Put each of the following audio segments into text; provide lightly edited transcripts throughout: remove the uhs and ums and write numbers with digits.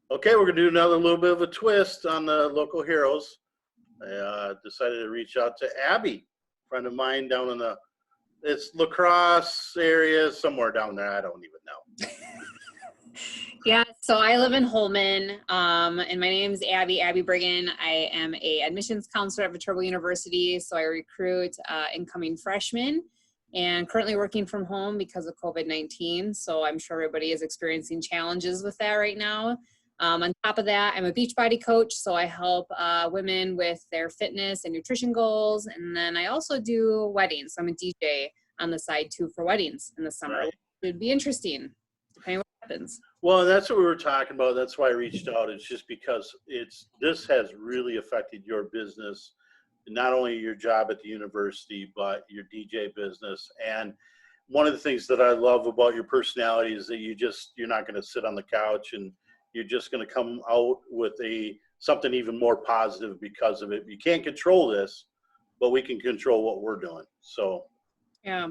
Okay, we're going to do another little bit of a twist on the local heroes. I decided to reach out to Abby, a friend of mine down in it's La Crosse area, somewhere down there. I don't even know. Yeah, so I live in Holman, and my name is Abby Brueggen. I am a admissions counselor at Viterbo University, so I recruit incoming freshmen and currently working from home because of COVID-19, so I'm sure everybody is experiencing challenges with that right now. On top of that, I'm a Beachbody coach, so I help women with their fitness and nutrition goals, and then I also do weddings. So I'm a DJ on the side too for weddings in the summer. Right. It would be interesting, depending on what happens. Well, that's what we were talking about. That's why I reached out. It's just because this has really affected your business, not only your job at the university, but your DJ business. And one of the things that I love about your personality is that you're not going to sit on the couch, and you're just going to come out with something even more positive because of it. You can't control this, but we can control what we're doing. So Yeah.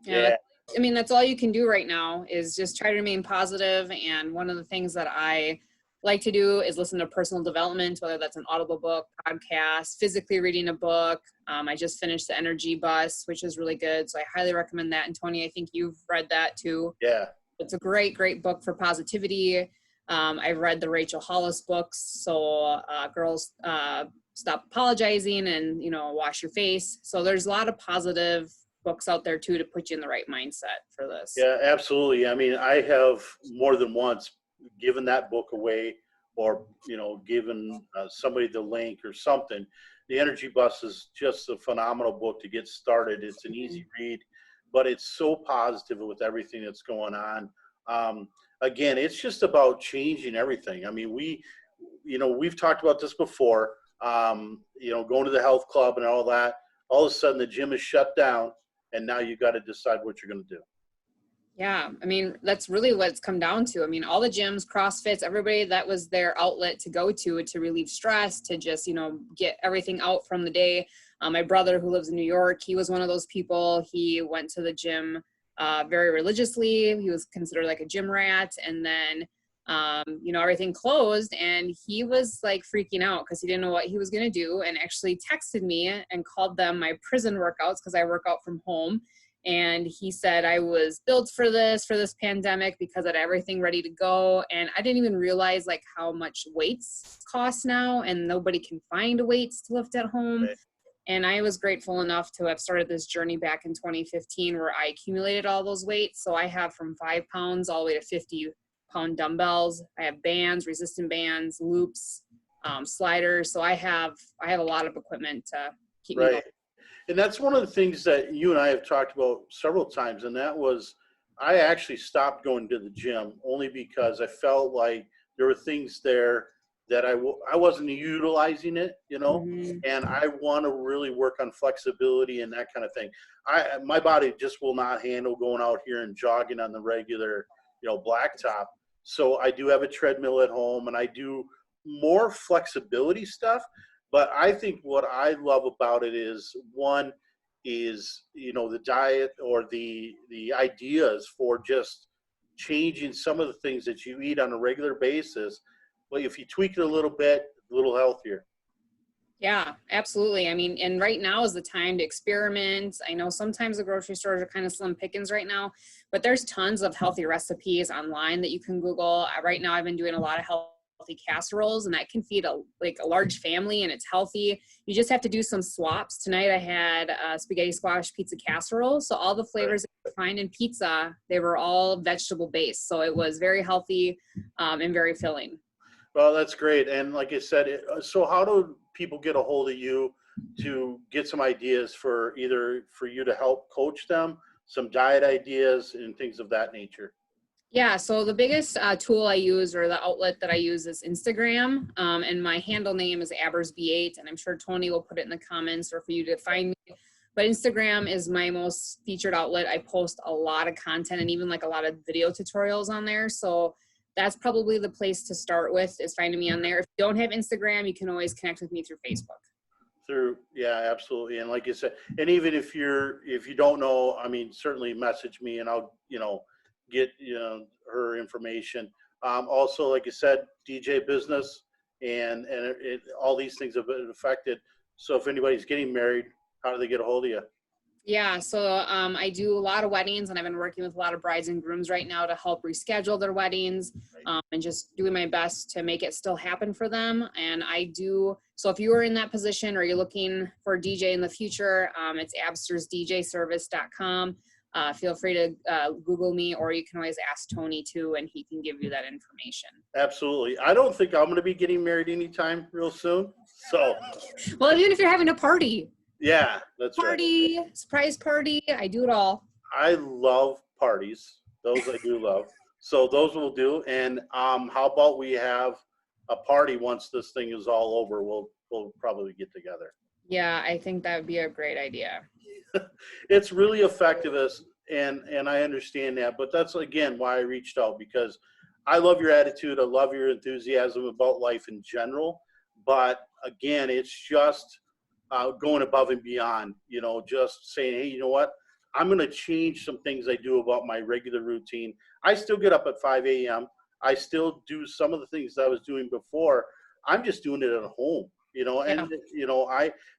yeah. I mean, that's all you can do right now is just try to remain positive. And one of the things that I like to do is listen to personal development, whether that's an audible book, podcast, physically reading a book. I just finished The Energy Bus, which is really good. So I highly recommend that. And Tony, I think you've read that too. Yeah. It's a great book for positivity. I've read the Rachel Hollis books. So girls, stop apologizing and, wash your face. So there's a lot of positive books out there too to put you in the right mindset for this. Yeah, absolutely. I mean, I have more than once given that book away, or given somebody the link or something. The Energy Bus is just a phenomenal book to get started. It's an easy read, but it's so positive with everything that's going on. Again, it's just about changing everything. I mean, we've talked about this before. Going to the health club and all that. All of a sudden, the gym is shut down, and now you got to decide what you're going to do. Yeah. I mean, that's really what it's come down to. I mean, all the gyms, CrossFits, everybody, that was their outlet to go to relieve stress, to just, get everything out from the day. My brother, who lives in New York, he was one of those people. He went to the gym very religiously. He was considered like a gym rat. And then, everything closed, and he was like freaking out because he didn't know what he was going to do, and actually texted me and called them my prison workouts because I work out from home. And he said I was built for this pandemic because I had everything ready to go. And I didn't even realize like how much weights cost now, and nobody can find weights to lift at home. Right. And I was grateful enough to have started this journey back in 2015 where I accumulated all those weights. So I have from 5 pounds all the way to 50-pound dumbbells. I have bands, resistant bands, loops, sliders. So I have a lot of equipment to keep me going. And that's one of the things that you and I have talked about several times. And that was, I actually stopped going to the gym only because I felt like there were things there that I wasn't utilizing it, Mm-hmm. and I want to really work on flexibility and that kind of thing. My body just will not handle going out here and jogging on the regular, blacktop. So I do have a treadmill at home, and I do more flexibility stuff. But I think what I love about it is, one is, the diet, or the ideas for just changing some of the things that you eat on a regular basis. But if you tweak it a little bit, a little healthier. Yeah, absolutely. I mean, and right now is the time to experiment. I know sometimes the grocery stores are kind of slim pickings right now, but there's tons of healthy recipes online that you can Google. Right now I've been doing a lot of healthy casseroles, and that can feed a large family, and it's healthy. You just have to do some swaps. Tonight I had a spaghetti squash pizza casserole. So all the flavors that you find in pizza, they were all vegetable based. So it was very healthy and very filling. Well, that's great. And like I said, so how do people get a hold of you to get some ideas for you to help coach them, some diet ideas and things of that nature? Yeah, so the biggest tool I use, or the outlet that I use, is Instagram. And my handle name is AbersB8, and I'm sure Tony will put it in the comments or for you to find me. But Instagram is my most featured outlet. I post a lot of content and even like a lot of video tutorials on there. So that's probably the place to start with, is finding me on there. If you don't have Instagram, you can always connect with me through Facebook. Yeah, absolutely. And like you said, and even if you don't know, I mean, certainly message me and I'll, get, her information. Also, like you said, DJ business and all these things have been affected. So if anybody's getting married, how do they get a hold of you? Yeah, so I do a lot of weddings, and I've been working with a lot of brides and grooms right now to help reschedule their weddings, and just doing my best to make it still happen for them. And so if you are in that position or you're looking for a DJ in the future, it's abstersdjservice.com. Feel free to Google me, or you can always ask Tony too, and he can give you that information. Absolutely. I don't think I'm going to be getting married anytime real soon. So, well, even if you're having a party. Yeah, that's party, right. Surprise party. I do it all. I love parties. Those I do love. So those will do. And how about we have a party once this thing is all over? We'll probably get together. Yeah, I think that would be a great idea. It's really effective, and I understand that. But that's, again, why I reached out, because I love your attitude. I love your enthusiasm about life in general. But, again, it's just going above and beyond, just saying, hey, you know what? I'm going to change some things I do about my regular routine. I still get up at 5 a.m. I still do some of the things that I was doing before. I'm just doing it at home, and,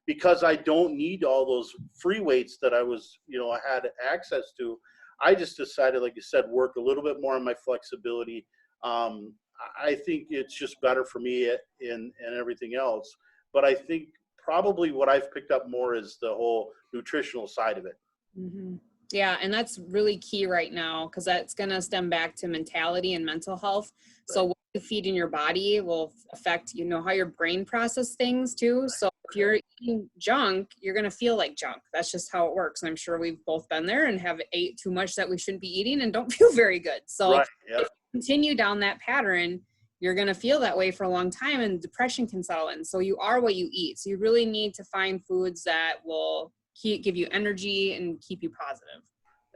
because I don't need all those free weights that I was, I had access to. I just decided, like you said, work a little bit more on my flexibility. I think it's just better for me and everything else. But I think probably what I've picked up more is the whole nutritional side of it. Mm-hmm. Yeah, and that's really key right now, because that's going to stem back to mentality and mental health. Right. So what you feed in your body will affect, how your brain processes things too. Right. So if you're eating junk, you're going to feel like junk. That's just how it works. And I'm sure we've both been there and have ate too much that we shouldn't be eating and don't feel very good. So right. Yep. If you continue down that pattern, you're going to feel that way for a long time, and depression can settle in. So you are what you eat. So you really need to find foods that will give you energy and keep you positive.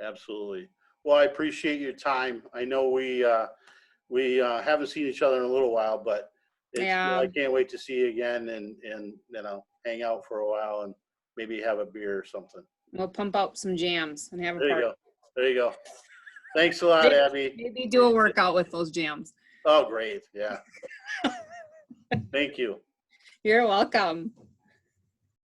Absolutely. Well, I appreciate your time. I know we haven't seen each other in a little while, but I can't wait to see you again and hang out for a while and maybe have a beer or something. We'll pump out some jams and have a party. There you go. Thanks a lot, Abby. Maybe do a workout with those jams. Oh, great. Yeah. Thank you. You're welcome.